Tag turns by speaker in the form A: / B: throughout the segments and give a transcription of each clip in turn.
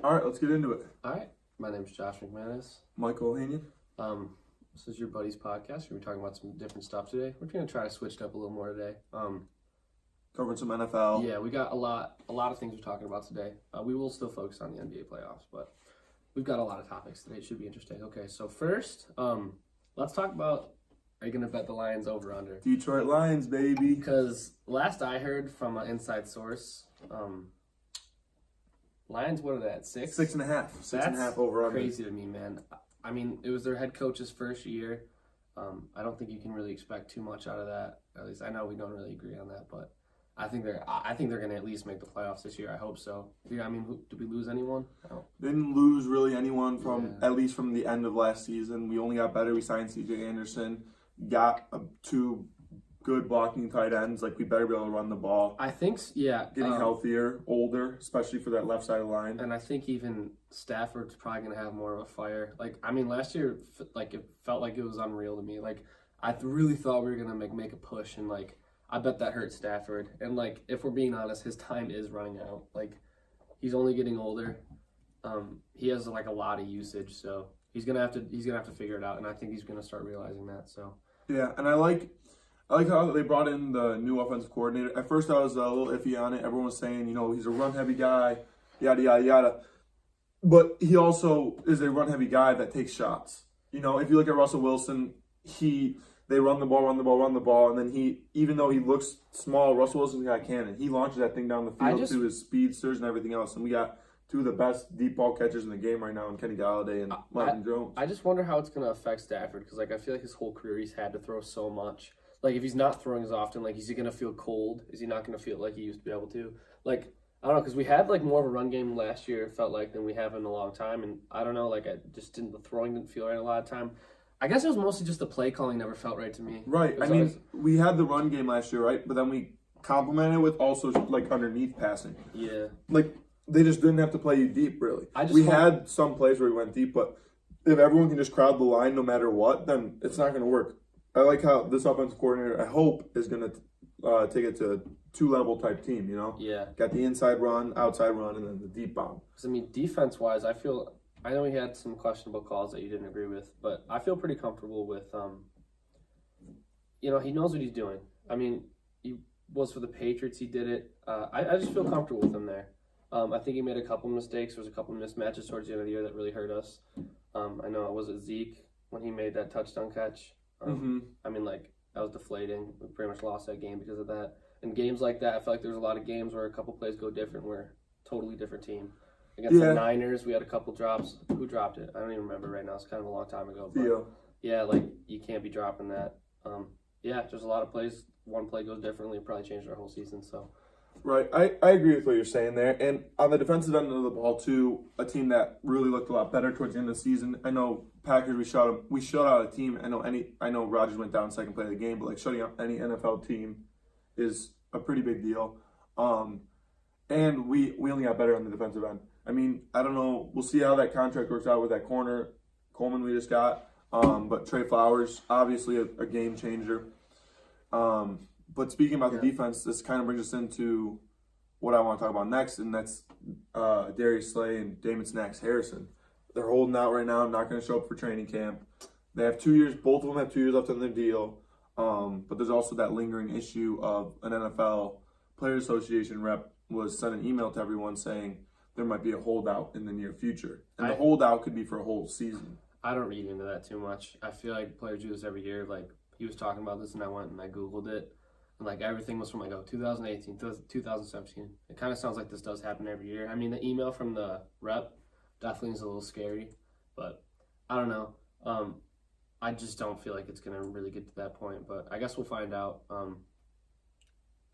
A: All right, let's get into it.
B: All right. My name's Josh McManus.
A: Michael Hanian.
B: This is your buddy's podcast. We're talking about some different stuff today. We're going to try to switch it up a little more today.
A: Covering some NFL.
B: Yeah, we got a lot of things we're talking about today. We will still focus on the NBA playoffs, but we've got a lot of topics today. It should be interesting. Okay, so first, let's talk about, are you going to bet the Lions over under?
A: Detroit Lions, baby.
B: Because last I heard from an inside source, Lions, what are they at? 6?
A: 6.5. 6.5 over under.
B: Crazy to me, man. I mean, it was their head coach's first year. I don't think you can really expect too much out of that. At least I know we don't really agree on that, but I think they're going to at least make the playoffs this year. I hope so. Yeah, I mean, did we lose anyone? No.
A: Didn't lose really anyone from at least from the end of last season. We only got better. We signed C.J. Anderson. Got 2 good blocking tight ends. Like, we better be able to run the ball.
B: I think, yeah.
A: Getting healthier, older, especially for that left side of the line.
B: And I think even Stafford's probably going to have more of a fire. Like, I mean, last year, like, it felt like it was unreal to me. Like, I really thought we were going to make a push, and, like, I bet that hurt Stafford. And, like, if we're being honest, his time is running out. Like, he's only getting older. He has, like, a lot of usage, so he's going to have to figure it out, and I think he's going to start realizing that, so.
A: Yeah, and I like how they brought in the new offensive coordinator. At first, I was a little iffy on it. Everyone was saying, he's a run-heavy guy, yada, yada, yada. But he also is a run-heavy guy that takes shots. If you look at Russell Wilson, they run the ball, and then even though he looks small, Russell Wilson's got a cannon. He launches that thing down the field to his speedsters and everything else. And we got 2 of the best deep ball catchers in the game right now in Kenny Galladay and Marvin Jones.
B: I just wonder how it's going to affect Stafford because, like, I feel like his whole career he's had to throw so much. Like, if he's not throwing as often, like, is he going to feel cold? Is he not going to feel like he used to be able to? Like, I don't know, because we had, like, more of a run game last year, it felt like, than we have in a long time. And I don't know, like, the throwing didn't feel right a lot of time. I guess it was mostly just the play calling never felt right to me.
A: Right. I mean, we had the run game last year, right? But then we complemented it with also, like, underneath passing.
B: Yeah.
A: Like, they just didn't have to play you deep, really. We had some plays where we went deep, but if everyone can just crowd the line no matter what, then it's not going to work. I like how this offensive coordinator, I hope, is going to take it to a 2-level type team,
B: Yeah.
A: Got the inside run, outside run, and then the deep bomb.
B: Because, I mean, defense-wise, I know he had some questionable calls that you didn't agree with, but I feel pretty comfortable with, he knows what he's doing. I mean, he was for the Patriots, he did it. I just feel comfortable with him there. I think he made a couple mistakes. There was a couple mismatches towards the end of the year that really hurt us. I know it was Zeke when he made that touchdown catch. I mean, like, that was deflating. We pretty much lost that game because of that. And games like that, I feel like there's a lot of games where a couple plays go different. We're a totally different team. Against the Niners, we had a couple drops. Who dropped it? I don't even remember right now. It's kind of a long time ago. But yeah, like, you can't be dropping that. There's a lot of plays. One play goes differently. It probably changed our whole season, so.
A: Right. I agree with what you're saying there. And on the defensive end of the ball, too, a team that really looked a lot better towards the end of the season. I know Packers, we shut out a team. I know Rodgers went down second play of the game, but, like, shutting out any NFL team is a pretty big deal. And we only got better on the defensive end. I mean, I don't know. We'll see how that contract works out with that corner, Coleman we just got. But Trey Flowers, obviously a game changer. But speaking about the defense, this kind of brings us into what I want to talk about next, and that's Darius Slay and Damon Snacks Harrison. They're holding out right now, not going to show up for training camp. They have 2 years. Both of them have 2 years left on their deal. But there's also that lingering issue of an NFL Players Association rep was sent an email to everyone saying there might be a holdout in the near future. And the holdout could be for a whole season. I
B: don't read into that too much. I feel like players do this every year. Like, he was talking about this, and I went and I Googled it. And, like, everything was from, like, 2018, 2017. It kind of sounds like this does happen every year. I mean, the email from the rep definitely is a little scary. But I don't know. I just don't feel like it's going to really get to that point. But I guess we'll find out.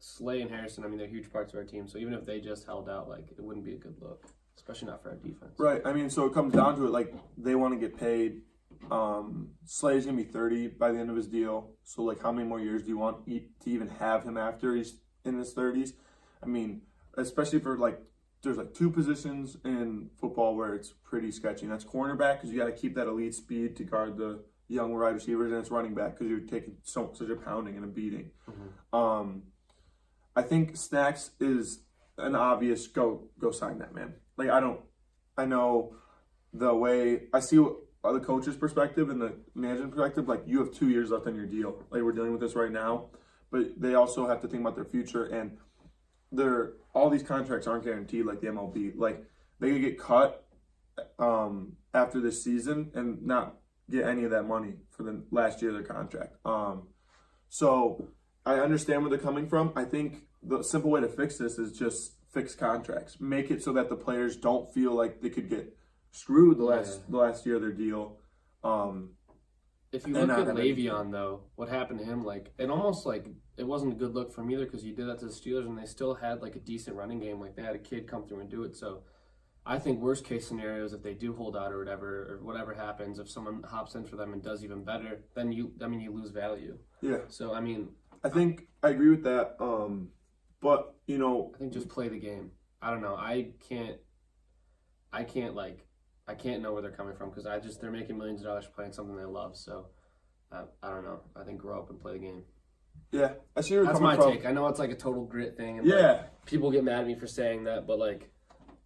B: Slay and Harrison, I mean, they're huge parts of our team. So even if they just held out, like, it wouldn't be a good look, especially not for our defense.
A: Right. I mean, so it comes down to it, like, they want to get paid. Slay's going to be 30 by the end of his deal. So, like, how many more years do you want to even have him after he's in his 30s? I mean, especially for, like, there's, like, 2 positions in football where it's pretty sketchy. And that's cornerback because you got to keep that elite speed to guard the young wide receivers, and it's running back because you're taking such a pounding and a beating. I think Snacks is an obvious go sign that man. Like, I don't I know the way I see the coach's perspective and the management perspective. Like, you have 2 years left on your deal. Like, we're dealing with this right now, but they also have to think about their future, and all these contracts aren't guaranteed like the MLB. Like, they could get cut after this season and not get any of that money for the last year of their contract. So I understand where they're coming from. I think the simple way to fix this is just fix contracts. Make it so that the players don't feel like they could get screwed the last year of their deal.
B: If you look at Le'Veon, though, what happened to him, like, it almost, like, it wasn't a good look for him either, because you did that to the Steelers, and they still had, like, a decent running game. Like, they had a kid come through and do it. So I think worst case scenario is if they do hold out or whatever happens, if someone hops in for them and does even better, then you lose value.
A: Yeah.
B: So, I mean,
A: I think I agree with that. But, you know,
B: I think just play the game. I don't know. I can't know where they're coming from, because they're making millions of dollars playing something they love. So I don't know. I think grow up and play the game.
A: Yeah, I see where you're coming from.
B: That's my take. I know it's like a total grit thing. And like, people get mad at me for saying that, but like,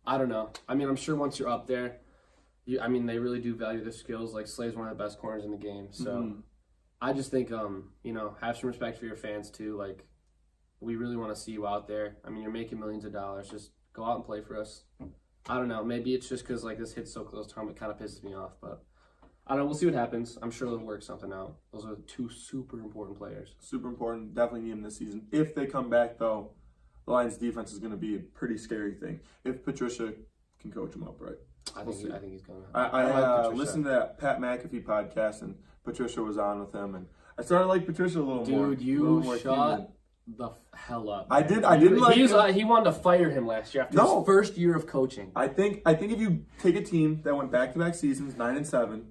B: I don't know. I mean, I'm sure once you're up there, they really do value their skills. Like, Slay's one of the best corners in the game. So I just think, have some respect for your fans too. Like, we really want to see you out there. I mean, you're making millions of dollars. Just go out and play for us. I don't know. Maybe it's just because like this hits so close to home, it kind of pisses me off. But I don't know. We'll see what happens. I'm sure they'll work something out. Those are 2 super important players. Super important.
A: Definitely need them this season. If they come back, though, the Lions' defense is going to be a pretty scary thing. If Patricia can coach them up right.
B: I think he's going to.
A: I listened to that Pat McAfee podcast, and Patricia was on with him, and I started to like Patricia a little more.
B: Dude, you shut the hell up.
A: I didn't like him.
B: He wanted to fire him last year after his first year of coaching.
A: I think if you take a team that went back-to-back seasons, 9-7,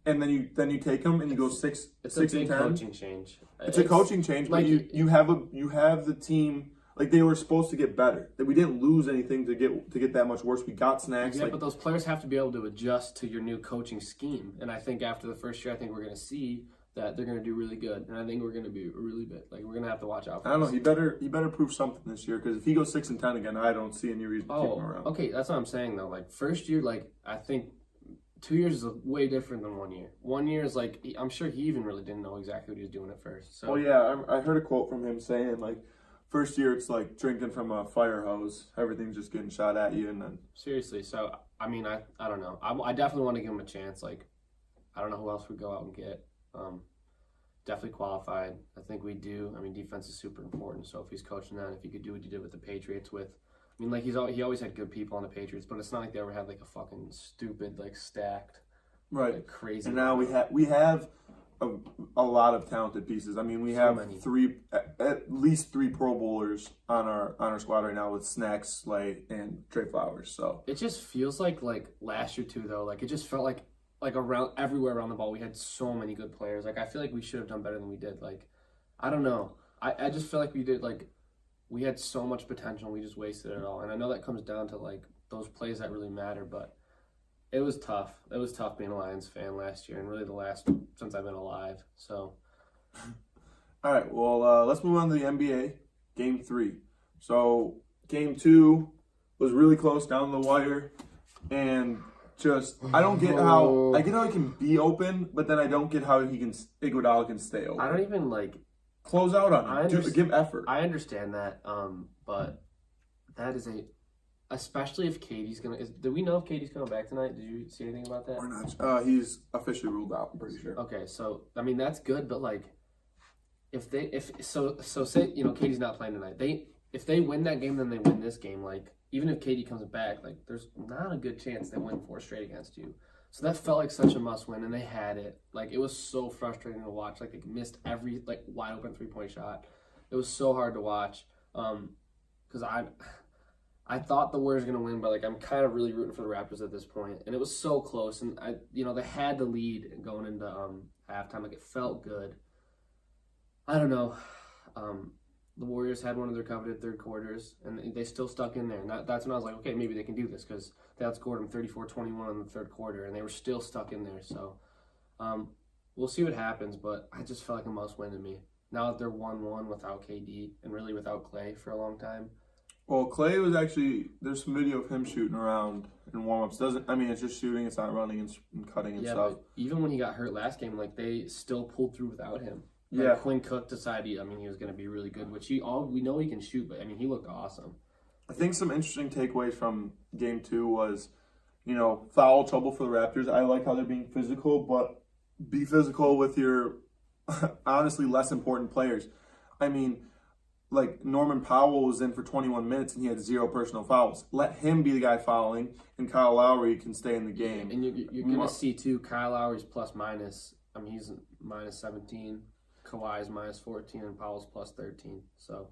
A: and then you take them and you go 6
B: it's
A: 6
B: a
A: and
B: big
A: 10.
B: coaching change.
A: It's a coaching change, but
B: like,
A: you have the team. Like, they were supposed to get better. That we didn't lose anything to get that much worse. We got snacks.
B: Yeah, but those players have to be able to adjust to your new coaching scheme. And I think after the first year, I think we're going to see that they're going to do really good. And I think we're going to be really big. Like, we're going to have to watch out for
A: I don't know. He better prove something this year, because if he goes 6 and 10 again, I don't see any reason to keep him around.
B: Okay, that's what I'm saying though. Like, first year, like, I think 2 years is way different than 1 year. 1 year is like, I'm sure he even really didn't know exactly what he was doing at first. So.
A: Well, yeah, I heard a quote from him saying, like, first year it's like drinking from a fire hose. Everything's just getting shot at you, and then
B: seriously. So I mean, I don't know. I definitely want to give him a chance. Like, I don't know who else we go out and get. Definitely qualified. I think we do. I mean, defense is super important. So if he's coaching that, if he could do what he did with the Patriots I mean, like, he always had good people on the Patriots, but it's not like they ever had like a fucking stupid, like, stacked, like, crazy.
A: And now we have a lot of talented pieces. I mean, we have at least 3 Pro Bowlers on our squad right now, with Snacks, Slay, and Trey Flowers. So
B: it just feels like last year too, though. Like, it just felt like around everywhere around the ball, we had so many good players. Like, I feel like we should have done better than we did. Like, I don't know. I just feel like we did, like, we had so much potential and we just wasted it all. And I know that comes down to like those plays that really matter, but it was tough. It was tough being a Lions fan last year, and really the last since I've been alive. So,
A: all right. Well, let's move on to the NBA Game 3. So Game 2 was really close down the wire, and just I get how he can be open, but then I don't get how Iguodala can stay open.
B: I don't even like
A: close out on him. Give effort.
B: I understand that, but that is especially if Katie's gonna. Do we know if Katie's coming back tonight? Did you see anything about that?
A: Or not? He's officially ruled out. I'm pretty sure.
B: Okay, so I mean that's good, but like, say Katie's not playing tonight. If they win that game, then they win this game. Like, even if Katie comes back, like, there's not a good chance they win 4 straight against you. So that felt like such a must win, and they had it. Like, it was so frustrating to watch. Like, they missed every wide open 3-point shot. It was so hard to watch. Because I thought the Warriors were gonna win, but like, I'm kind of really rooting for the Raptors at this point. And it was so close, and they had the lead going into halftime. Like, it felt good. I don't know. The Warriors had one of their coveted third quarters, and they still stuck in there. And that's when I was like, okay, maybe they can do this, because they outscored them 34-21 in the third quarter, and they were still stuck in there. So we'll see what happens, but I just felt like a must-win to me. Now that they're 1-1 without KD and really without Clay for a long time,
A: Well, Clay was actually, there's some video of him shooting around in warm-ups. It's just shooting, it's not running and cutting and stuff.
B: But even when he got hurt last game, like, they still pulled through without him. Like,
A: Yeah.
B: Quinn Cook decided, he was going to be really good, which we know he can shoot, but, he looked awesome.
A: I think some interesting takeaways from game 2 was, foul trouble for the Raptors. I like how they're being physical, but be physical with your honestly less important players. Like Norman Powell was in for 21 minutes and he had 0 personal fouls. Let him be the guy fouling, and Kyle Lowry can stay in the game.
B: And you're going to see, too, Kyle Lowry's plus-minus. He's minus 17. Kawhi's minus 14, and Powell's plus 13. So,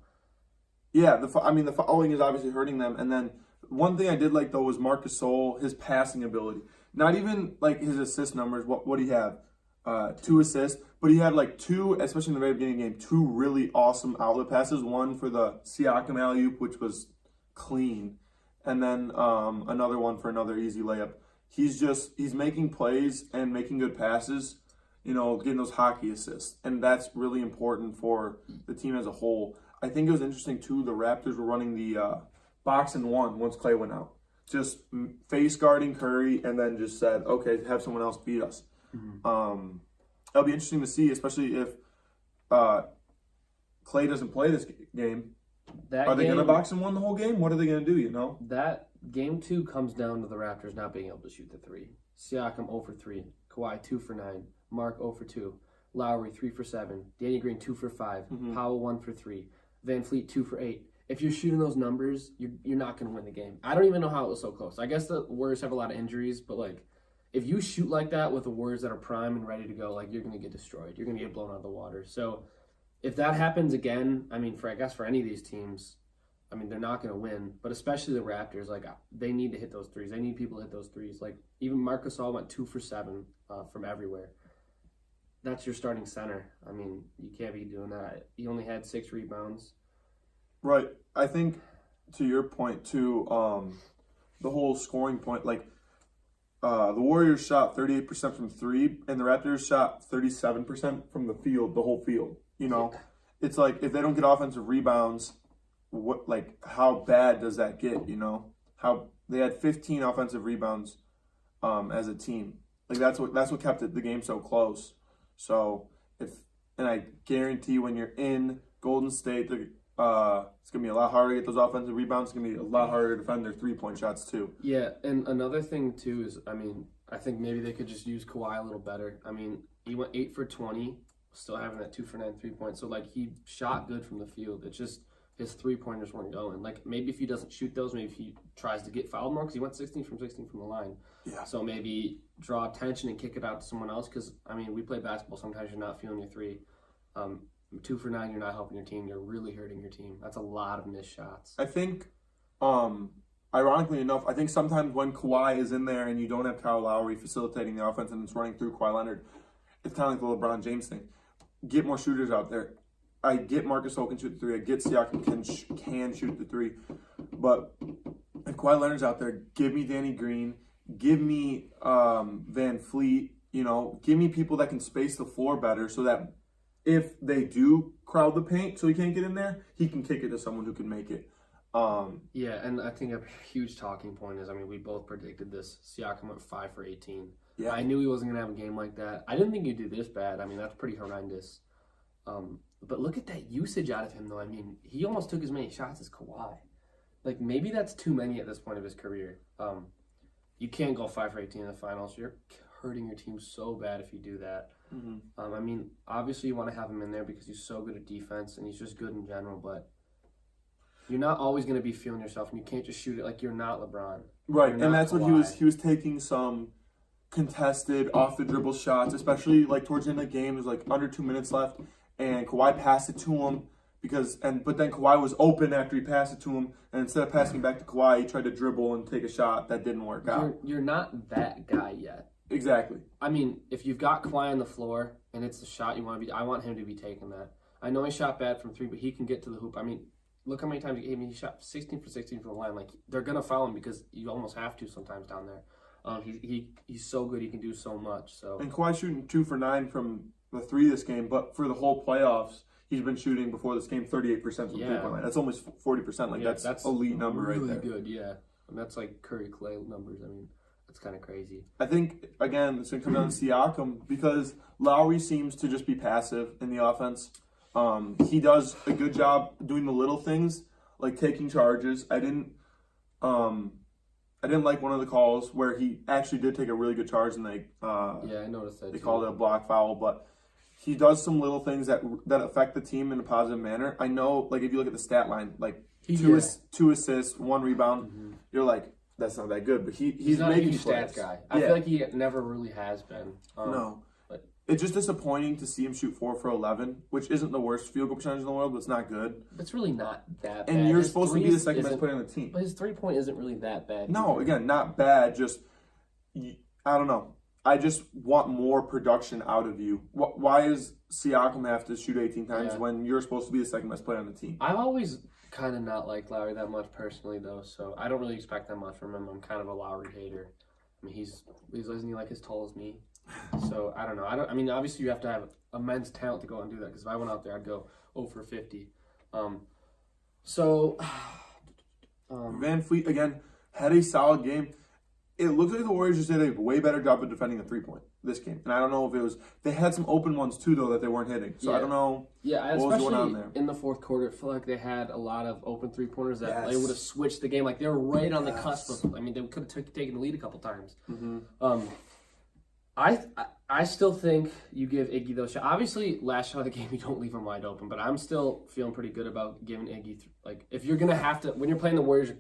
A: yeah, the fouling is obviously hurting them. And then one thing I did like, though, was Marc Gasol, his passing ability. Not even, like, his assist numbers. What do you have? 2 assists, but he had like 2, especially in the very beginning of the game, 2 really awesome outlet passes. One for the Siakam alley-oop, which was clean, and then another one for another easy layup. He's making plays and making good passes, getting those hockey assists, and that's really important for the team as a whole. I think it was interesting too, the Raptors were running the box and one once Clay went out, just face guarding Curry, and then just said, okay, have someone else beat us. Mm-hmm. It'll be interesting to see, especially if Clay doesn't play this game. Are they going to box and one the whole game? What are they going to do,
B: That game 2 comes down to the Raptors not being able to shoot the 3. Siakam 0 for 3. Kawhi 2 for 9. Mark 0 for 2. Lowry 3 for 7. Danny Green 2 for 5. Mm-hmm. Powell 1 for 3. Van Fleet 2 for 8. If you're shooting those numbers, you're not going to win the game. I don't even know how it was so close. I guess the Warriors have a lot of injuries, but like, if you shoot like that with the Warriors that are prime and ready to go, like, you're going to get destroyed. You're going to get blown out of the water. So if that happens again, for any of these teams, they're not going to win. But especially the Raptors, like, they need to hit those threes. They need people to hit those threes. Like, even Marc Gasol went 2 for 7 from everywhere. That's your starting center. You can't be doing that. He only had 6 rebounds.
A: Right. I think, to your point, too, the whole scoring point, like, the Warriors shot 38% from 3, and the Raptors shot 37% from the field, the whole field. It's like, if they don't get offensive rebounds, how bad does that get? How they had 15 offensive rebounds as a team. Like, that's what kept the game so close. So and I guarantee when you're in Golden State, it's gonna be a lot harder to get those offensive rebounds. It's gonna be a lot harder to defend their 3-point shots too.
B: Yeah, and another thing too is, I think maybe they could just use Kawhi a little better. He went 8 for 20, still having that 2 for 9 3-point. So like, he shot good from the field. It's just his 3-pointers weren't going. Like, maybe if he doesn't shoot those, maybe if he tries to get fouled more, because he went 16 from the line. Yeah. So maybe draw attention and kick it out to someone else, because we play basketball. Sometimes you're not feeling your 3. 2 for 9, you're not helping your team. You're really hurting your team. That's a lot of missed shots.
A: I think, ironically enough, I think sometimes when Kawhi is in there and you don't have Kyle Lowry facilitating the offense and it's running through Kawhi Leonard, it's kind of like the LeBron James thing. Get more shooters out there. I get Marc Gasol can shoot the 3. I get Siakam can shoot the 3. But if Kawhi Leonard's out there, give me Danny Green. Give me Van Fleet. Give me people that can space the floor better, so that if they do crowd the paint so he can't get in there, he can kick it to someone who can make it.
B: Yeah, and I think a huge talking point is, we both predicted this. Siakam went 5 for 18. Yeah. I knew he wasn't going to have a game like that. I didn't think he'd do this bad. That's pretty horrendous. But look at that usage out of him, though. He almost took as many shots as Kawhi. Like, maybe that's too many at this point of his career. You can't go 5 for 18 in the finals. You're hurting your team so bad if you do that. Mm-hmm. Obviously you want to have him in there because he's so good at defense and he's just good in general, but you're not always going to be feeling yourself, and you can't just shoot it like you're not LeBron.
A: Right, and that's Kawhi. What he was taking some contested off the dribble shots, especially like towards the end of the game. There's like under 2 minutes left, and Kawhi passed it to him but then Kawhi was open after he passed it to him, and instead of passing it back to Kawhi, he tried to dribble and take a shot that didn't work out.
B: You're not that guy yet.
A: Exactly.
B: If you've got Kawhi on the floor and it's the shot you want to be, I want him to be taking that. I know he shot bad from 3, but he can get to the hoop. Look how many times he shot 16 for 16 from the line. Like, they're gonna foul him because you almost have to sometimes down there. He's so good. He can do so much. So,
A: and Kawhi shooting 2 for 9 from the 3 this game, but for the whole playoffs, he's been shooting before this game 38% from
B: Yeah.
A: 3-point line. That's almost 40%. Like that's elite number
B: really
A: right there.
B: good, yeah. And that's like Curry Clay numbers. I mean, that's kind of crazy.
A: I think again it's gonna come down to Siakam because Lowry seems to just be passive in the offense. He does a good job doing the little things like taking charges. I didn't like one of the calls where he actually did take a really good charge and
B: I noticed that.
A: They called it a block foul, but he does some little things that affect the team in a positive manner. I know, like if you look at the stat line, like two assists, 1 rebound, you're like, that's not that good. But he's
B: not
A: making
B: a huge stats guy. I feel like he never really has been.
A: No.
B: But
A: it's just disappointing to see him shoot 4 for 11, which isn't the worst field goal percentage in the world, but it's not good.
B: It's really not that bad.
A: And you're supposed to be the second best player on the team.
B: But his 3-point isn't really that bad.
A: No, again, not bad. Just, I don't know. I just want more production out of you. Why does Siakam have to shoot 18 times when you're supposed to be the second best player on the team?
B: I've always kind of not liked Lowry that much personally, though, so I don't really expect that much from him. I'm kind of a Lowry hater. I mean, he's isn't he like as tall as me? So I don't know. I mean, obviously you have to have immense talent to go out and do that. Because if I went out there, I'd go 0 for 50.
A: Van Fleet again had a solid game. It looks like the Warriors just did a way better job of defending the 3-point this game. And I don't know if it was they had some open ones too though that they weren't hitting. So I don't know what was going on there.
B: In the fourth quarter, I feel like they had a lot of open 3-pointers that they would have switched the game. Like they were right on the cusp of. I mean, they could have taken the lead a couple times. I still think you give Iggy those shots. Obviously, last shot of the game, you don't leave him wide open. But I'm still feeling pretty good about giving Iggy like if you're gonna have to when you're playing the Warriors,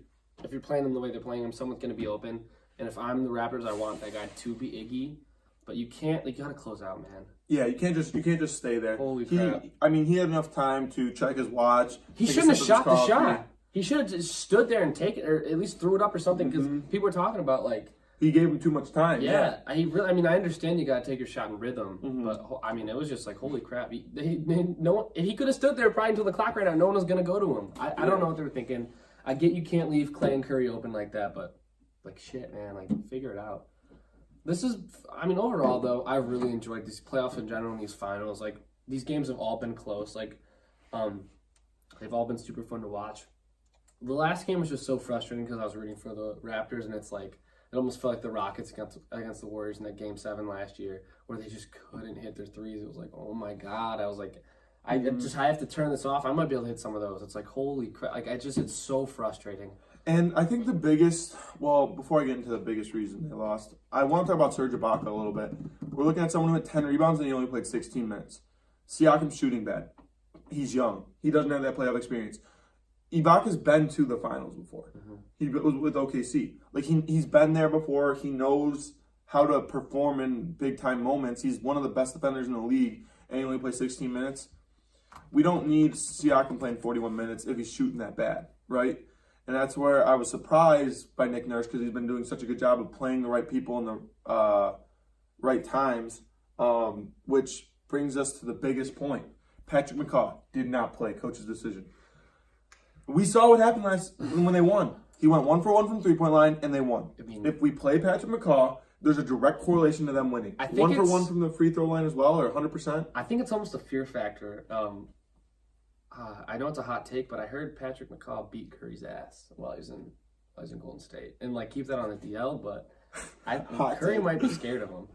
B: if you're playing them the way they're playing them, someone's gonna be open. And if I'm the Raptors, I want that guy to be Iggy. But you can't, you gotta close out, man.
A: Yeah, you can't just stay there.
B: Holy crap.
A: I mean, he had enough time to check his watch.
B: He shouldn't have shot the shot. He should have just stood there and taken it, or at least threw it up or something, because people were talking about, like...
A: He gave him too much time.
B: Yeah. He really, I mean, I understand you gotta take your shot in rhythm, but, I mean, it was just like, holy crap. If he could have stood there probably until the clock ran out, no one was gonna go to him. I don't know what they were thinking. I get you can't leave Clay and Curry open like that, but... Like, shit, man. Like, figure it out. This is, I mean, overall, though, I really enjoyed these playoffs in general and these finals. Like, these games have all been close. Like, they've all been super fun to watch. The last game was just so frustrating because I was rooting for the Raptors, and it's like, it almost felt like the Rockets against the Warriors in that Game 7 last year, where they just couldn't hit their threes. It was like, oh, my God. I was like, I have to turn this off. I might be able to hit some of those. It's like, holy crap. Like, it's so frustrating.
A: And I think the biggest, before I get into the biggest reason they lost, I want to talk about Serge Ibaka a little bit. We're looking at someone who had 10 rebounds and he only played 16 minutes. Siakam's shooting bad. He's young. He doesn't have that playoff experience. Ibaka's been to the finals before. He was with OKC. Like, he's been there before. He knows how to perform in big-time moments. He's one of the best defenders in the league, and he only plays 16 minutes. We don't need Siakam playing 41 minutes if he's shooting that bad, right? And that's where I was surprised by Nick Nurse because he's been doing such a good job of playing the right people in the right times, which brings us to the biggest point. Patrick McCaw did not play. Coach's decision. We saw what happened when they won. He went 1 for 1 from 3-point line, and they won. I mean, if we play Patrick McCaw, there's a direct correlation to them winning. 1 for 1 from the free throw line as well, or 100%.
B: I think it's almost a fear factor. I know it's a hot take, but I heard Patrick McCaw beat Curry's ass while he's in Golden State, and like keep that on the DL. But Curry might be scared of him.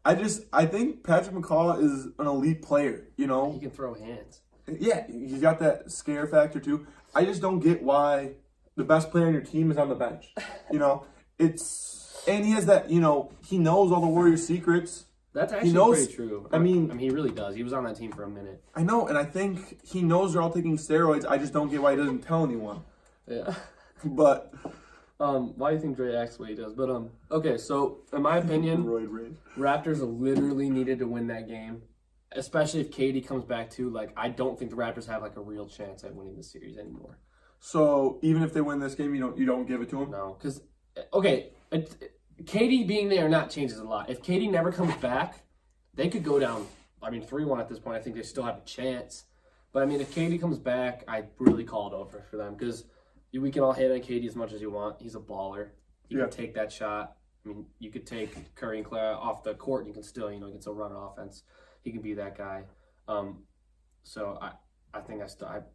A: I think Patrick McCaw is an elite player. You know,
B: he can throw hands.
A: Yeah, he's got that scare factor too. I just don't get why the best player on your team is on the bench. You know, and he has that. You know, he knows all the Warriors' secrets.
B: That's actually pretty true.
A: I mean,
B: he really does. He was on that team for a minute.
A: I know, and I think he knows they're all taking steroids. I just don't get why he doesn't tell anyone.
B: Yeah.
A: But
B: why do you think Dre acts the way he does? But okay, so in my opinion, Raptors literally needed to win that game, especially if KD comes back too. Like, I don't think the Raptors have like a real chance at winning the series anymore.
A: So even if they win this game, you don't give it to them?
B: No, because KD being there or not changes a lot. If KD never comes back, they could go down, 3-1 at this point. I think they still have a chance. But, if KD comes back, I really call it over for them because we can all hate on KD as much as you want. He's a baller. He can take that shot. You could take Curry and Clay off the court and you can still, he can still run an offense. He can be that guy. So I think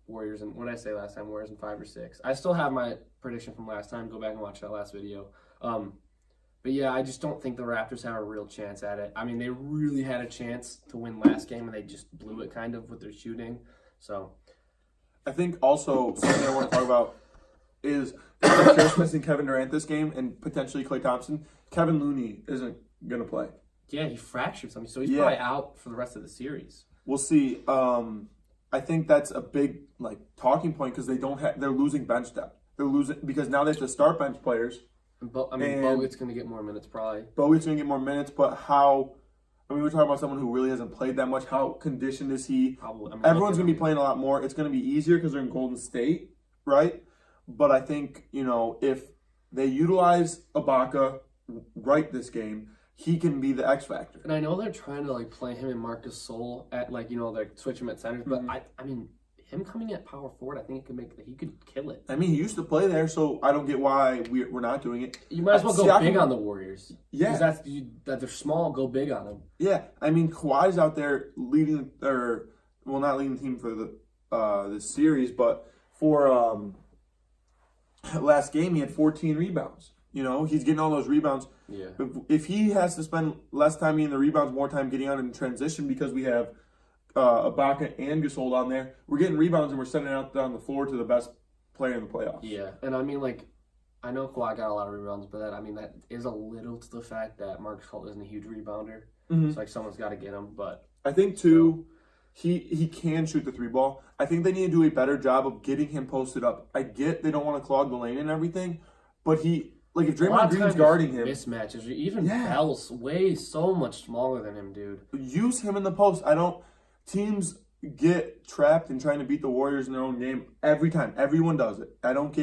B: Warriors, and when I say last time, Warriors in 5 or 6. I still have my prediction from last time. Go back and watch that last video. But yeah, I just don't think the Raptors have a real chance at it. I mean, they really had a chance to win last game, and they just blew it kind of with their shooting. So,
A: I think also something I want to talk about is Pierce missing Kevin Durant this game and potentially Klay Thompson. Kevin Looney isn't going to play.
B: Yeah, he fractured something, so he's probably out for the rest of the series.
A: We'll see. I think that's a big talking point because they're losing bench depth. They're losing because now they have to start bench players.
B: Bogut's going to get more minutes probably.
A: Bogut's going to get more minutes, but we're talking about someone who really hasn't played that much. How conditioned is he?
B: Probably.
A: Everyone's going to be playing a lot more. It's going to be easier because they're in Golden State, right? But I think, if they utilize Ibaka right this game, he can be the X factor.
B: And I know they're trying to play him and Marcus Sol at they switch him at centers, but I mean him coming at power forward, I think he could kill it.
A: I mean, he used to play there, so I don't get why we're not doing it.
B: You might as well go big on the Warriors.
A: Yeah,
B: because that they're small. Go big on them.
A: Yeah, I mean Kawhi's out there leading, not leading the team for the series, but for last game he had 14 rebounds. He's getting all those rebounds.
B: Yeah.
A: If he has to spend less time getting the rebounds, more time getting on in transition because we have Ibaka and Gasol on there, we're getting rebounds and we're sending it out down the floor to the best player in the playoffs.
B: Yeah, and I mean, I know Kawhi got a lot of rebounds, but that is a little to the fact that Marcus Holt isn't a huge rebounder.
A: Mm-hmm.
B: So someone's got to get him. But
A: I think too, he can shoot the 3 ball. I think they need to do a better job of getting him posted up. I get they don't want to clog the lane and everything, but if Draymond Green's guarding him,
B: mismatches, or even Bell's way so much smaller than him, dude.
A: Use him in the post. Teams get trapped in trying to beat the Warriors in their own game every time. Everyone does it. I don't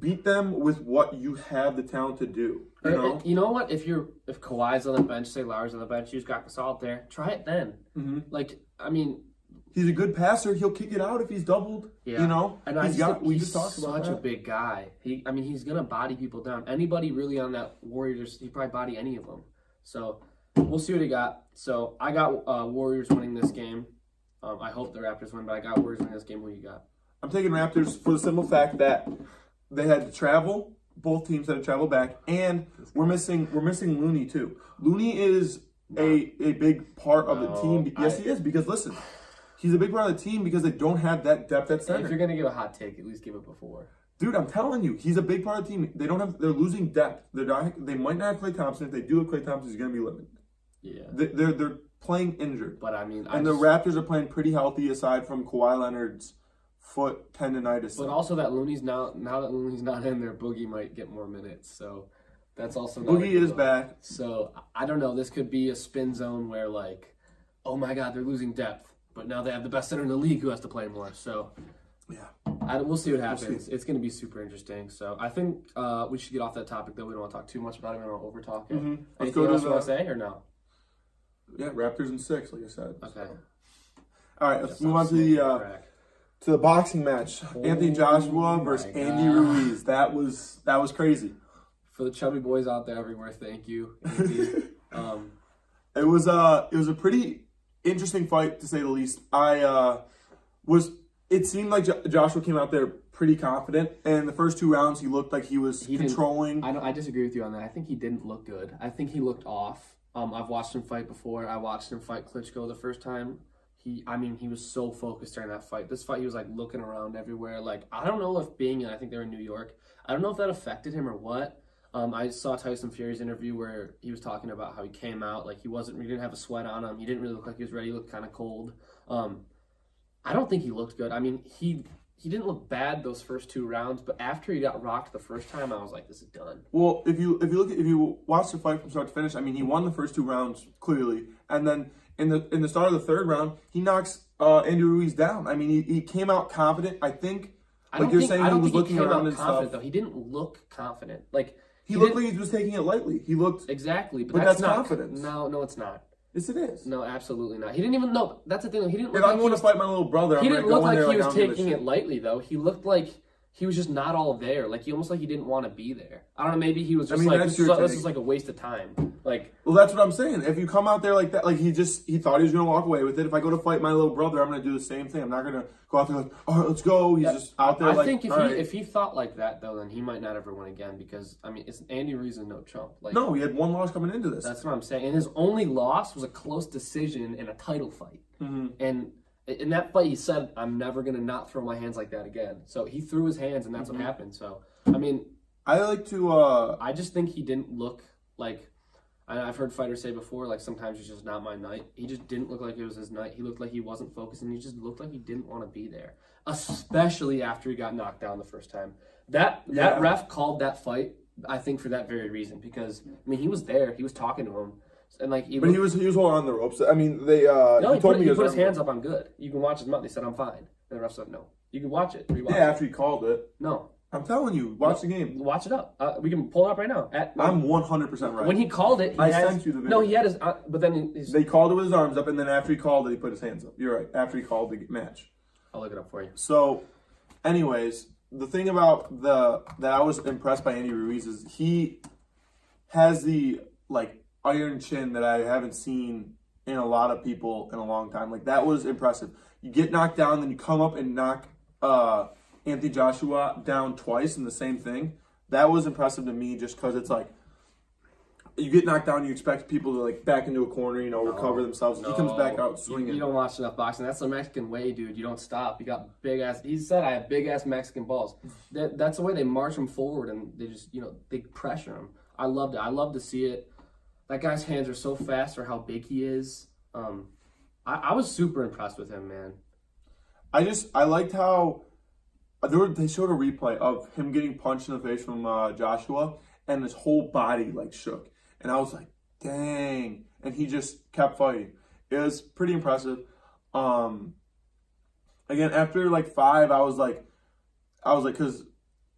A: beat them with what you have the talent to do.
B: You know what? If Kawhi's on the bench, say Lowry's on the bench, you've got Gasol out there. Try it then.
A: Mm-hmm. He's a good passer. He'll kick it out if he's doubled.
B: Yeah.
A: And we just talked about
B: such a big guy. He's gonna body people down. Anybody really on that Warriors, he probably body any of them. So we'll see what he got. So I got Warriors winning this game. I hope the Raptors win, but I got Warriors winning this game. Who you got?
A: I'm taking Raptors for the simple fact that they had to travel. Both teams had to travel back, and we're missing Looney too. Looney is a big part of the team. Yes, he is, because listen. He's a big part of the team because they don't have that depth at center.
B: If you're gonna give a hot take, at least give it before.
A: Dude, I'm telling you, he's a big part of the team. They're losing depth. They might not have Klay Thompson. If they do have Klay Thompson, he's gonna be limited.
B: Yeah.
A: They're playing injured.
B: But
A: the Raptors are playing pretty healthy aside from Kawhi Leonard's foot tendonitis.
B: But also that Looney's now that Looney's not in there, Boogie might get more minutes. So that's also
A: Boogie is back.
B: So I don't know. This could be a spin zone where oh my God, they're losing depth. But now they have the best center in the league who has to play more. So, yeah, we'll see what happens. It's going to be super interesting. So I think we should get off that topic, though. We don't want to talk too much about it. We don't want to overtalk it.
A: Mm-hmm.
B: Anything else you want to say or no?
A: Yeah, Raptors in 6, like I said.
B: Okay.
A: So. All right, let's move on to the boxing match. Anthony Joshua versus Andy Ruiz. That was crazy.
B: For the chubby boys out there everywhere, thank you, Andy.
A: It was a pretty interesting fight, to say the least. It seemed like Joshua came out there pretty confident, and the first 2 rounds he looked like he was controlling.
B: I disagree with you on that. I think he didn't look good. I think he looked off. I've watched him fight before. I watched him fight Klitschko the first time. He was so focused during that fight. This fight, he was looking around everywhere. I don't know if I think they were in New York. I don't know if that affected him or what. I saw Tyson Fury's interview where he was talking about how he came out he didn't have a sweat on him. He didn't really look like he was ready. He looked kind of cold. I don't think he looked good. He didn't look bad those first 2 rounds, but after he got rocked the first time, I was like, this is done.
A: Well, if you watch the fight from start to finish, he won the first 2 rounds clearly, and then in the start of the 3rd round, he knocks Andy Ruiz down. He came out confident. I think he was looking around and stuff.
B: Though. He didn't look confident.
A: He looked like he was taking it lightly. He looked
B: exactly,
A: but that's not confidence.
B: No, it's not.
A: Yes, it is.
B: No, absolutely not. He didn't even know. That's the thing. He didn't.
A: If I'm going to fight my little brother,
B: he didn't look like he was taking it lightly, though. He looked like he was just not all there. He almost he didn't want to be there. I don't know. Maybe he was just this is a waste of time. Like,
A: well, that's what I'm saying. If you come out there like that, like he thought he was gonna walk away with it. If I go to fight my little brother, I'm gonna do the same thing. I'm not gonna go out there like, all right, let's go. He's just out there.
B: I
A: like,
B: think
A: right.
B: if he thought like that though, then he might not ever win again because I mean, it's Andy Ruiz is no chump. Like,
A: No, he had one loss coming into this.
B: that's what I'm saying. And his only loss was a close decision in a title fight.
A: Mm-hmm.
B: And in that fight, he said, "I'm never gonna not throw my hands like that again." So he threw his hands, and that's what happened. So I mean,
A: I like to.
B: I just think he didn't look like. I've heard fighters say before, like sometimes it's just not my night. He just didn't look like it was his night. He looked like he wasn't focused, and he just looked like he didn't want to be there. Especially after he got knocked down the first time. That ref called that fight, I think, for that very reason. Because I mean, he was there, he was talking to him, and like,
A: he was holding on the ropes. I mean, they.
B: No, he
A: told me
B: he put his hands up. I'm good. You can watch his mouth. He said, "I'm fine." And the ref said, "No, you can watch it." Rewatch
A: after he called it.
B: No.
A: I'm telling you, watch the game.
B: Watch it up. We can pull it up right now.
A: I'm 100% right.
B: When he called it,
A: I sent you the video.
B: No, he had his. But then
A: they called it with his arms up, and then after he called it, he put his hands up. You're right. After he called the match.
B: I'll look it up for you.
A: So, anyways, the thing about that I was impressed by Andy Ruiz is he has the like iron chin that I haven't seen in a lot of people in a long time. Like that was impressive. You get knocked down, then you come up and knock Anthony Joshua down twice in the same thing. That was impressive to me just because it's like you get knocked down, you expect people to like back into a corner, recover themselves. He comes back out swinging.
B: You don't watch enough boxing. That's the Mexican way, dude. You don't stop. You got big ass. He said, "I have big ass Mexican balls." That's the way they march him forward, and they just they pressure him. I loved it. I love to see it. That guy's hands are so fast for how big he is. I was super impressed with him, man.
A: I liked how. They showed a replay of him getting punched in the face from Joshua, and his whole body like shook. And I was like, "Dang!" And he just kept fighting. It was pretty impressive. Again, after like 5, I was like, because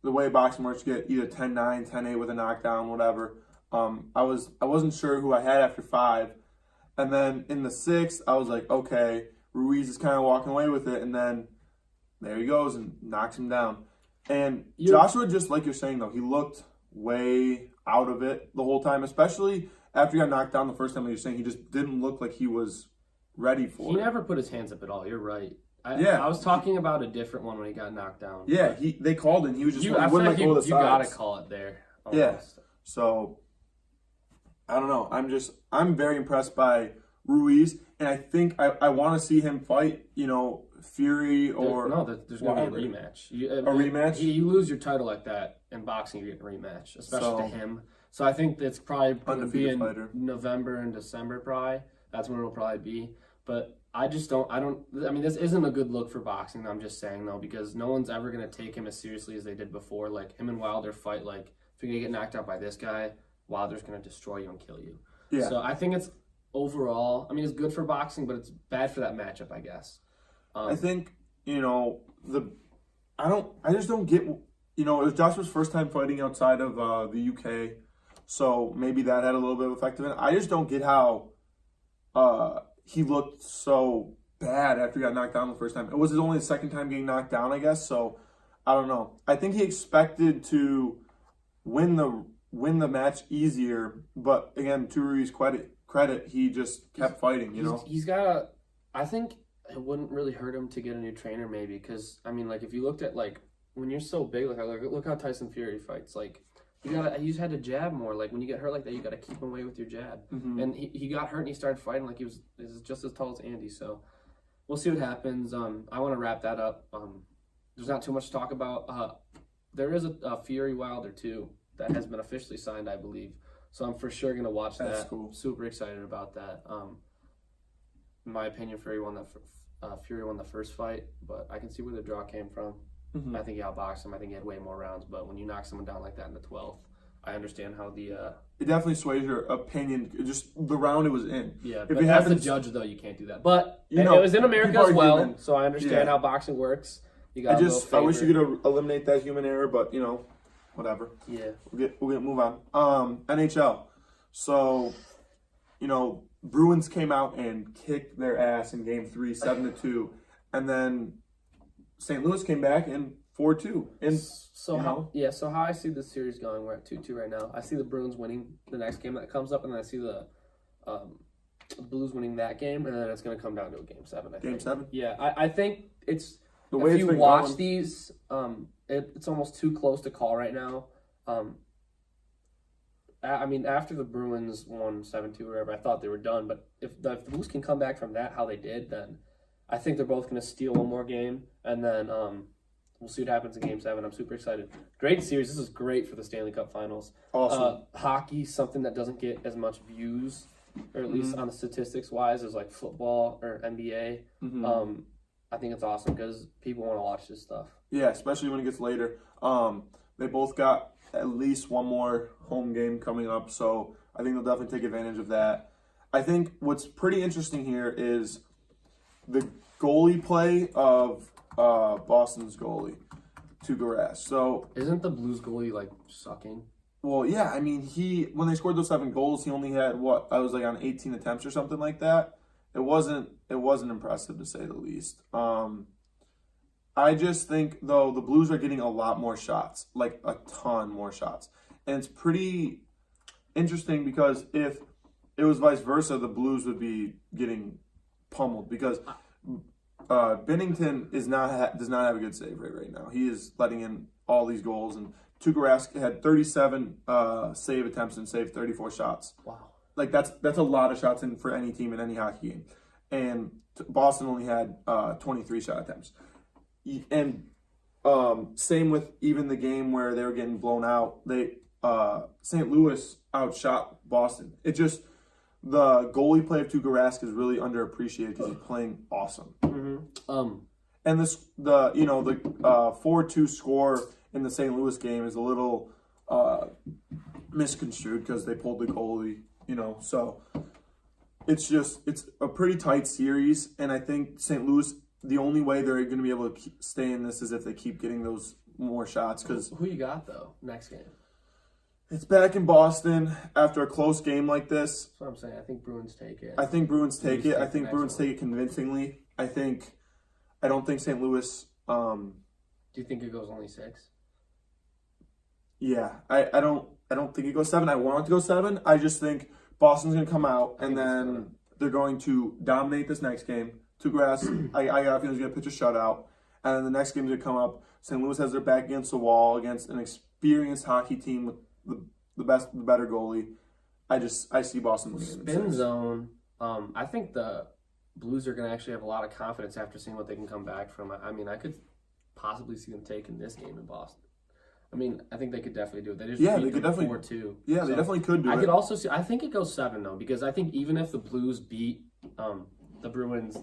A: the way boxing works, you get either 10-9, 10-8 with a knockdown, whatever. I wasn't sure who I had after 5, and then in the 6th, I was like, okay, Ruiz is kind of walking away with it, and then. There he goes and knocks him down. And Joshua, just like you're saying, though, he looked way out of it the whole time, especially after he got knocked down the first time, like you're saying. He just didn't look like he was ready for it.
B: He never put his hands up at all. You're right. I was talking about a different one when he got knocked down.
A: Yeah, they called it, and he was just
B: I feel like you got to call it there. Almost.
A: Yeah. So, I don't know. I'm very impressed by Ruiz, and I think I want to see him fight, Fury or
B: there's going to be a rematch.
A: A rematch?
B: You lose your title like that in boxing, you get a rematch, especially to him. So I think it's probably going to be in November and December. Probably that's when it'll probably be. But I mean, this isn't a good look for boxing. I'm just saying though, because no one's ever going to take him as seriously as they did before. Like him and Wilder fight. Like if you're going to get knocked out by this guy, Wilder's going to destroy you and kill you. Yeah. So I think it's overall. I mean, it's good for boxing, but it's bad for that matchup, I guess.
A: I think, I just don't get, it was Joshua's first time fighting outside of the UK, so maybe that had a little bit of effect on it. I just don't get how he looked so bad after he got knocked down the first time. It was only the second time getting knocked down, I guess, so I don't know. I think he expected to win the match easier, but again, to Ruiz's credit, he just kept fighting,
B: He's got I think it wouldn't really hurt him to get a new trainer, maybe, because I mean, like if you looked at like when you're so big, like look how Tyson Fury fights. Like you just had to jab more. Like when you get hurt like that, you gotta keep him away with your jab. Mm-hmm. And he got hurt and he started fighting like he was just as tall as Andy. So we'll see what happens. I want to wrap that up. There's not too much to talk about. There is a Fury Wilder too that has been officially signed, I believe. So I'm for sure gonna watch that.
A: That's cool.
B: Super excited about that. In my opinion, Fury won the first fight, but I can see where the draw came from. Mm-hmm. I think he outboxed him. I think he had way more rounds, but when you knock someone down like that in the 12th, I understand how the...
A: It definitely sways your opinion, just the round it was in.
B: Yeah, but as a judge, though, you can't do that. But it was in America as well, so I understand how boxing works.
A: I wish you could eliminate that human error, but, whatever.
B: Yeah.
A: We'll move on. NHL. So, Bruins came out and kicked their ass in Game 3, 7-2, and then St. Louis came back and 4-2. And
B: so how I see this series going, we're at 2-2 right now. I see the Bruins winning the next game that comes up, and then I see the Blues winning that game, and then it's going to come down to a game 7. I think.
A: Game 7?
B: Yeah, I think it's
A: the way
B: if
A: it's
B: you
A: been
B: watch
A: going,
B: these, it's almost too close to call right now. I mean, after the Bruins won 7-2 or whatever, I thought they were done. But if the Blues can come back from that, how they did, then I think they're both going to steal one more game, and then we'll see what happens in Game 7. I'm super excited. Great series. This is great for the Stanley Cup Finals.
A: Awesome.
B: Hockey, something that doesn't get as much views, or at least on the statistics-wise, as like football or NBA. I think it's awesome because people want to watch this stuff.
A: Yeah, especially when it gets later. They both got at least one more home game coming up, so I think they'll definitely take advantage of that. I think what's pretty interesting here is the goalie play of Boston's goalie, Tuukka. So
B: isn't the Blues goalie like sucking?
A: Well, yeah. I mean, when they scored those 7 goals, he only had on 18 attempts or something like that. It wasn't impressive to say the least. I just think though the Blues are getting a lot more shots, like a ton more shots, and it's pretty interesting because if it was vice versa, the Blues would be getting pummeled because Binnington does not have a good save rate right now. He is letting in all these goals, and Tuukka had 37 save attempts and saved 34 shots.
B: Wow,
A: like that's a lot of shots in for any team in any hockey game, and Boston only had 23 shot attempts. And same with even the game where they were getting blown out. St. Louis outshot Boston. It just the goalie play of Tuukka Rask is really underappreciated because he's playing awesome. And the 4-2 score in the St. Louis game is a little misconstrued because they pulled the goalie. So it's a pretty tight series, and I think St. Louis. The only way they're going to be able to stay in this is if they keep getting those more shots. Because
B: who you got though next game?
A: It's back in Boston after a close game like this.
B: That's what I'm saying. I think Bruins take it.
A: I think Bruins take it. I think Bruins take it convincingly. I don't think St. Louis.
B: Do you think it goes only 6?
A: Yeah, I don't think it goes 7. I want it to go 7. I just think Boston's going to come out and then they're going to dominate this next game. Tuukka, I got a feeling he's going to pitch a shutout. And then the next game's going to come up. St. Louis has their back against the wall against an experienced hockey team with the better goalie. I see Boston winning.
B: Spin zone. I think the Blues are going to actually have a lot of confidence after seeing what they can come back from. I mean, I could possibly see them taking this game in Boston. I mean, I think they could definitely do it. They could definitely 4-2.
A: Yeah, they definitely could do it.
B: I could also see. I think it goes 7 though, because I think even if the Blues beat the Bruins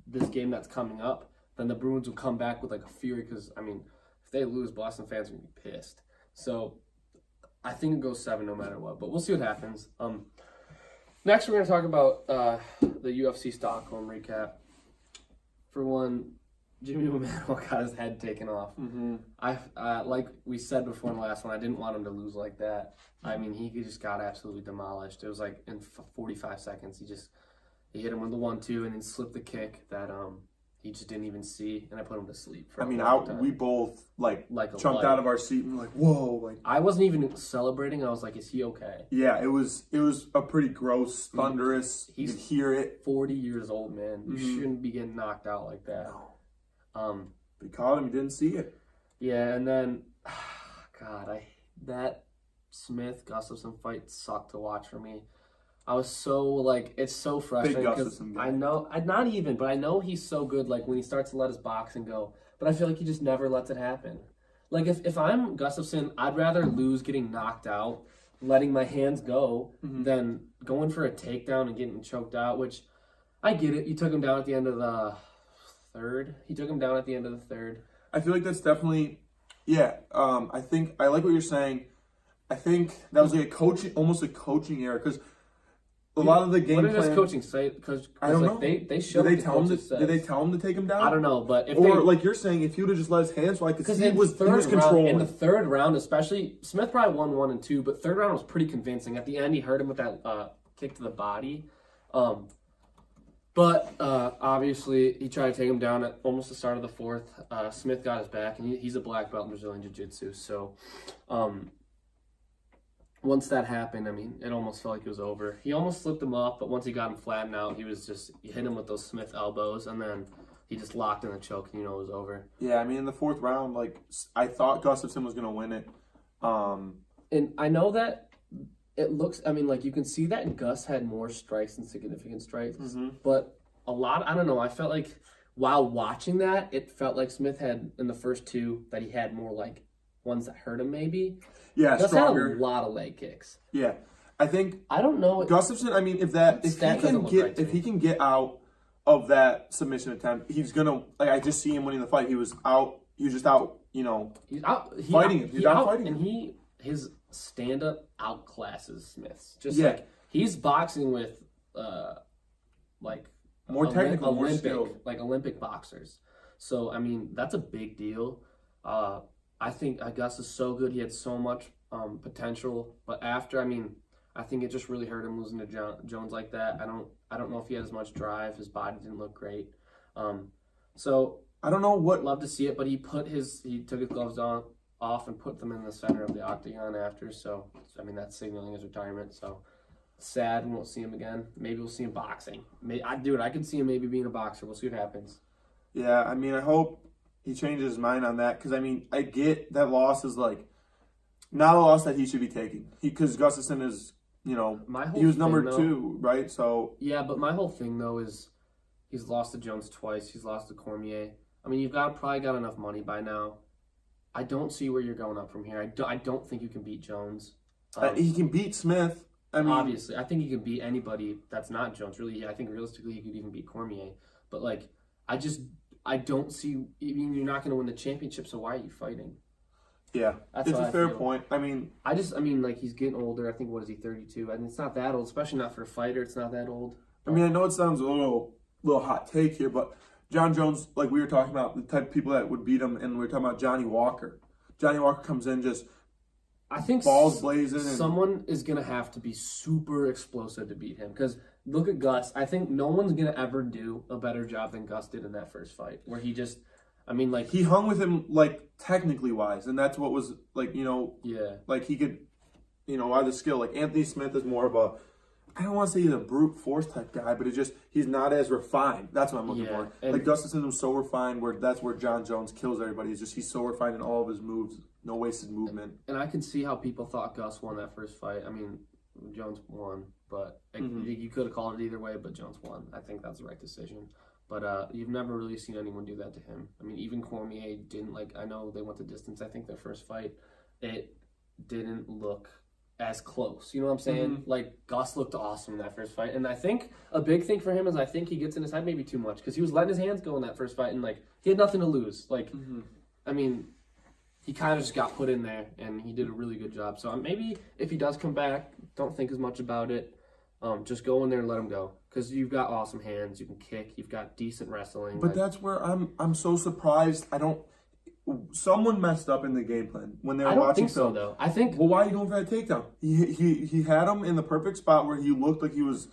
B: this game that's coming up, then the Bruins will come back with like a fury because, I mean, if they lose, Boston fans are going to be pissed. So I think it goes 7 no matter what, but we'll see what happens. Next, we're going to talk about the UFC Stockholm recap. For one, Jimmy Romero got his head taken off. Like we said before in the last one, I didn't want him to lose like that. I mean, he just got absolutely demolished. It was like in 45 seconds, he hit him with the 1-2 and then slipped the kick that he just didn't even see, and I put him to sleep.
A: We both jumped out of our seat and were like, whoa!
B: I wasn't even celebrating. I was like, is he okay?
A: Yeah, it was a pretty gross, thunderous. You could hear it.
B: 40 years old, man. You shouldn't be getting knocked out like that.
A: No. They caught him. He didn't see it.
B: Yeah, and then, that Smith-Gustafsson fight sucked to watch for me. I was so, it's so frustrating because I know he's so good, when he starts to let his boxing go, but I feel like he just never lets it happen. If I'm Gustafsson, I'd rather lose getting knocked out, letting my hands go, than going for a takedown and getting choked out, which, I get it. You took him down at the end of the third.
A: I feel like that's definitely, I think, I like what you're saying. I think that was almost a coaching error, because a lot of the game plan.
B: What did his coaching say? Because
A: I don't know.
B: They showed.
A: Did they tell him to take him down?
B: I don't know, but
A: like you're saying, if he would have just let his hands fly, because he was controlling.
B: In the third round, especially Smith probably won 1 and 2, but third round was pretty convincing. At the end, he hurt him with that kick to the body. But obviously, he tried to take him down at almost the start of the fourth. Smith got his back, and he's a black belt in Brazilian Jiu-Jitsu. So once that happened, I mean, it almost felt like it was over. He almost slipped him off, but once he got him flattened out, he hit him with those Smith elbows, and then he just locked in the choke, and it was over.
A: Yeah, I mean, in the fourth round, like, I thought Gustafsson was going to win it.
B: And I know that it looks, I mean, like, you can see that Gus had more strikes and significant strikes, but I don't know, I felt like while watching that, it felt like Smith had, in the first two, that he had more, like, ones that hurt him, maybe.
A: Yeah,
B: Gus
A: stronger.
B: had a lot of leg kicks.
A: Yeah, I think
B: I don't know.
A: Gustafsson, I mean, if he can get out of that submission attempt, he's gonna. Like, I just see him winning the fight. He was just out. You know,
B: he's out
A: fighting him. He's out fighting him.
B: And his stand up outclasses Smith's. Just like he's boxing with like
A: more technical, more
B: Olympic,
A: skilled,
B: like Olympic boxers. So I mean, that's a big deal. I think Gus is so good. He had so much potential, but after, I mean, I think it just really hurt him losing to Jones like that. I don't know if he had as much drive. His body didn't look great. So
A: I don't know what.
B: Love to see it, but he took his gloves off and put them in the center of the octagon after. So I mean, that's signaling his retirement. So sad, we won't see him again. Maybe we'll see him boxing. I could see him maybe being a boxer. We'll see what happens.
A: Yeah, I mean, I hope he changes his mind on that, because I mean, I get that loss is like not a loss that he should be taking. Because Gustafsson is, you know, he was number 2, right? So
B: yeah, but my whole thing though is he's lost to Jones twice. He's lost to Cormier. I mean, you've probably got enough money by now. I don't see where you're going up from here. I don't think you can beat Jones.
A: He can beat Smith. I mean,
B: obviously, I think he can beat anybody that's not Jones. Really, I think realistically he could even beat Cormier. But like, I don't see. I mean, you're not going to win the championship, so why are you fighting?
A: Yeah,
B: that's
A: a fair point. I mean,
B: like, he's getting older. I think, what is he, 32? I mean, it's not that old, especially not for a fighter. It's not that old.
A: I mean, I know it sounds a little hot take here, but John Jones, like we were talking about, the type of people that would beat him, and we were talking about Johnny Walker. Johnny Walker comes in just,
B: I think,
A: balls blazing.
B: Someone is going to have to be super explosive to beat him, because look at Gus. I think no one's going to ever do a better job than Gus did in that first fight, where he just, I mean, like,
A: he hung with him, like, technically wise, and that's what was, like, you know, like, he could, you know, either skill. Like, Anthony Smith is more of a, I don't want to say he's a brute force type guy, but he's not as refined. That's what I'm looking for. Like, Gustafsson was so refined, that's where John Jones kills everybody. He's so refined in all of his moves, no wasted movement. And
B: I can see how people thought Gus won that first fight. I mean, Jones won, but you could have called it either way, but Jones won. I think that's the right decision. But you've never really seen anyone do that to him. I mean, even Cormier didn't, like, I know they went the distance. I think their first fight, it didn't look as close. You know what I'm saying? Like, Gus looked awesome in that first fight. And I think a big thing for him is I think he gets in his head maybe too much, because he was letting his hands go in that first fight, and, like, he had nothing to lose. Like, I mean, he kind of just got put in there, and he did a really good job. So maybe if he does come back, don't think as much about it. Just go in there and let him go, because you've got awesome hands. You can kick. You've got decent wrestling.
A: But that's where I'm so surprised. Someone messed up in the game plan when they were watching.
B: I don't think so, though. I think.
A: Well, why are you going for that takedown? He had him in the perfect spot where he looked like he was,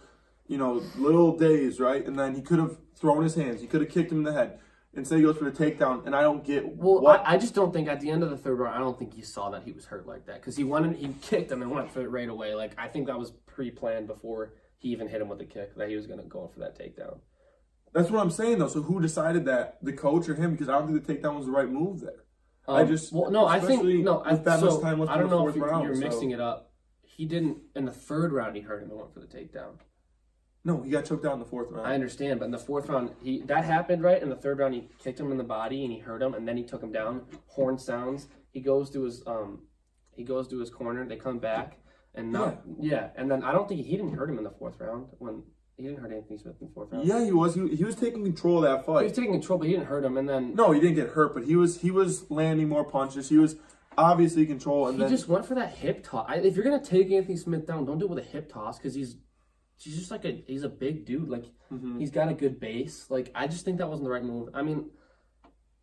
A: you know, little dazed, right? And then he could have thrown his hands. He could have kicked him in the head. Instead, he goes for the takedown, and I don't get
B: I just don't think at the end of the third round, I don't think he saw that he was hurt like that, because he kicked him and went for it right away. Like, I think that was pre-planned before he even hit him with a kick, that he was going to go for that takedown.
A: That's what I'm saying, though. So who decided that? The coach or him? Because I don't think the takedown was the right move there. I don't know if you're mixing it up.
B: He didn't, in the third round, he hurt him and went for the takedown.
A: No, he got choked out in the fourth round.
B: I understand, but in the fourth round, that happened, right? In the third round, he kicked him in the body and he hurt him, and then he took him down. Horn sounds. He goes to his corner. They come back, and and then I don't think he didn't hurt him in the fourth round. When he didn't hurt Anthony Smith in the fourth round.
A: Yeah, he was. He was taking control of that fight.
B: He was taking control, but he didn't hurt him. And then
A: no, he didn't get hurt, but he was landing more punches. He was obviously control. And
B: he just went for that hip toss. If you're gonna take Anthony Smith down, don't do it with a hip toss, because he's just like he's a big dude. Like, he's got a good base. Like, I just think that wasn't the right move. I mean,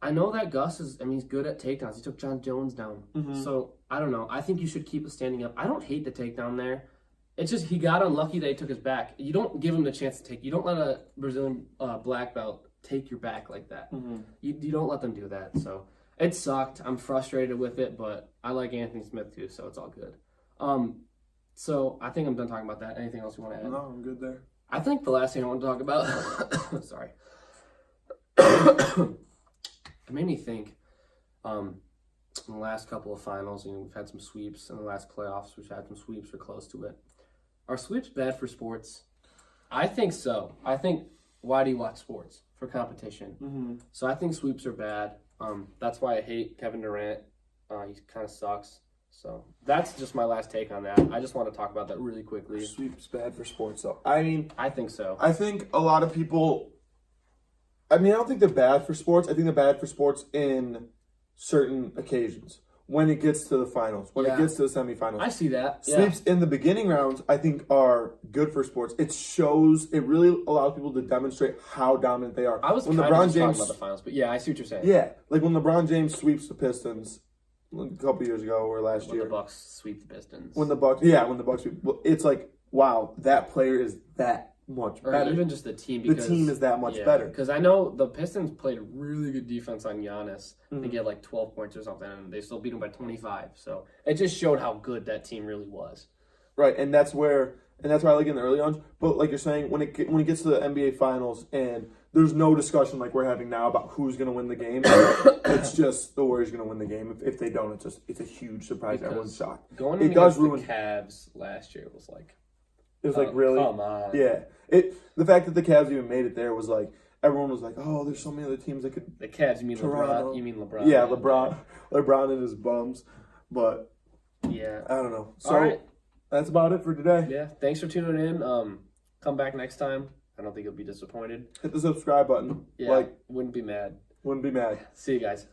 B: I know that Gus he's good at takedowns. He took John Jones down. So, I don't know. I think you should keep it standing up. I don't hate the takedown there. It's just he got unlucky that he took his back. You don't give him the chance to take. You don't let a Brazilian black belt take your back like that. You don't let them do that. So it sucked. I'm frustrated with it, but I like Anthony Smith too, so it's all good. So I think I'm done talking about that. Anything else you want to add?
A: No, I'm good there.
B: I think the last thing I want to talk about, sorry, it made me think. In the last couple of finals, we've had some sweeps. In the last playoffs, we've had some sweeps or close to it. Are sweeps bad for sports? I think so. I think, why do you watch sports? For competition. So I think sweeps are bad. That's why I hate Kevin Durant. He kind of sucks. So that's just my last take on that. I just want to talk about that really quickly.
A: Sweeps bad for sports, though. I mean,
B: I think so.
A: I think a lot of people. I mean, I don't think they're bad for sports. I think they're bad for sports in certain occasions. When it gets to the finals, when it gets to the semifinals.
B: I see that.
A: Sweeps in the beginning rounds, I think, are good for sports. It really allows people to demonstrate how dominant they are.
B: I was
A: when
B: kind
A: LeBron
B: of
A: James
B: talking about the finals, but yeah, I see what you're saying.
A: Yeah, like when LeBron James sweeps the Pistons a couple years ago or last year.
B: When the Bucks sweep the Pistons.
A: When the Bucks sweep. It's like, wow, that player is that much better.
B: Or even just the team. Because,
A: the team is that much better.
B: Because I know the Pistons played a really good defense on Giannis. I think he had like 12 points or something, and they still beat him by 25. So it just showed how good that team really was.
A: Right, and that's why I like it in the early rounds. But like you're saying, when it gets to the NBA Finals, and there's no discussion like we're having now about who's going to win the game. It's just the Warriors going to win the game. If they don't, it's a huge surprise. Everyone's shocked.
B: Going against the Cavs last year was like.
A: It was like really,
B: come on.
A: Yeah. The fact that the Cavs even made it there was like everyone was like, oh, there's so many other teams that could.
B: The Cavs, you mean
A: Toronto.
B: LeBron? You mean LeBron?
A: Yeah, LeBron and his bums, but
B: yeah,
A: I don't know. So
B: all right,
A: that's about it for today.
B: Yeah, thanks for tuning in. Come back next time. I don't think you'll be disappointed.
A: Hit the subscribe button.
B: Yeah, wouldn't be mad.
A: Wouldn't be mad.
B: See you guys.